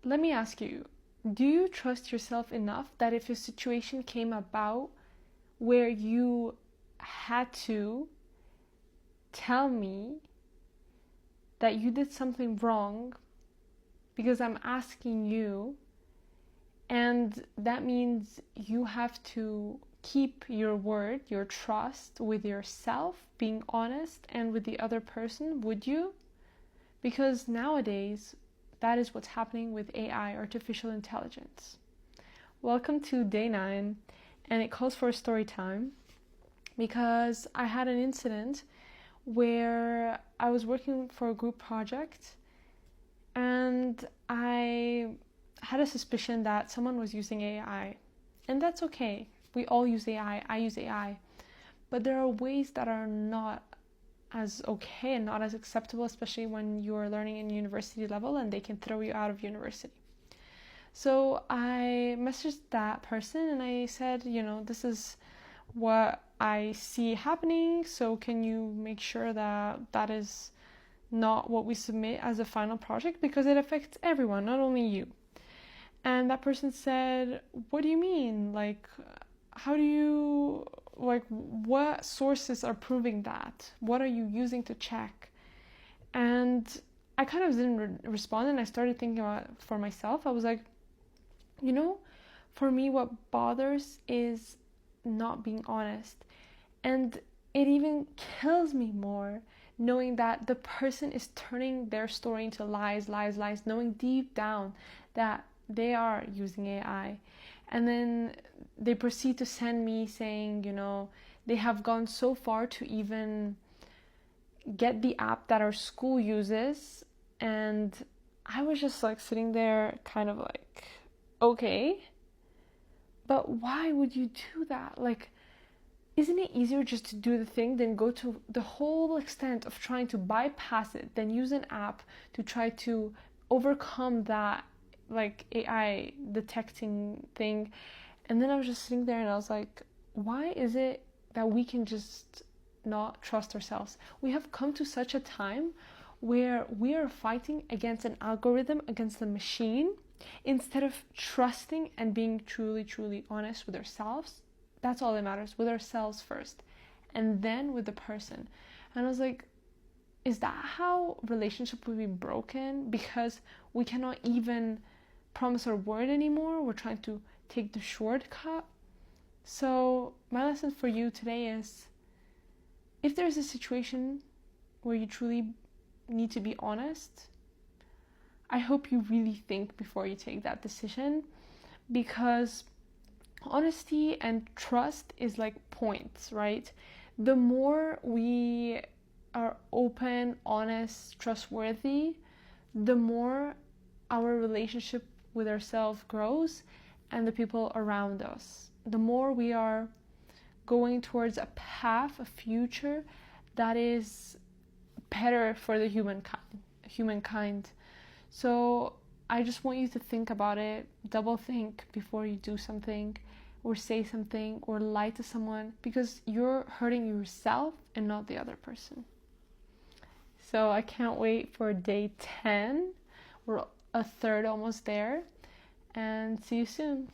let me ask you, do you trust yourself enough that if a situation came about where you had to tell me that you did something wrong because I'm asking you, and that means you have to keep your word, your trust with yourself, being honest, and with the other person, would you? Because nowadays, that is what's happening with AI, artificial intelligence. Welcome to day 9, and it calls for a story time because I had an incident where I was working for a group project and I had a suspicion that someone was using AI. And that's okay. We all use AI. I use AI. But there are ways that are not as okay and not as acceptable, especially when you're learning in university level and they can throw you out of university. So I messaged that person and I said, this is what I see happening. So can you make sure that that is not what we submit as a final project, because it affects everyone, not only you. And that person said, what do you mean? What sources are proving that? What are you using to check? And I kind of didn't respond, and I started thinking about it for myself. I was like, for me, what bothers is not being honest. And it even kills me more knowing that the person is turning their story into lies, knowing deep down that they are using AI. And then they proceed to send me saying, they have gone so far to even get the app that our school uses. And I was just sitting there kind of okay, but why would you do that? Isn't it easier just to do the thing than go to the whole extent of trying to bypass it, then use an app to try to overcome that AI detecting thing? And then I was just sitting there and I was like, why is it that we can just not trust ourselves? We have come to such a time where we are fighting against an algorithm, against the machine, instead of trusting and being truly, truly honest with ourselves. That's all that matters, with ourselves first, and then with the person. And I was like, is that how relationship will be broken? Because we cannot even promise our word anymore. We're trying to take the shortcut. So my lesson for you today is, if there's a situation where you truly need to be honest, I hope you really think before you take that decision, because honesty and trust is like points, right? The more we are open, honest, trustworthy, the more our relationship with ourselves grows and the people around us. The more we are going towards a path, a future that is better for the humankind. So I just want you to think about it, double think before you do something or say something or lie to someone, because you're hurting yourself and not the other person. So I can't wait for day 10. We're a third almost there, and see you soon.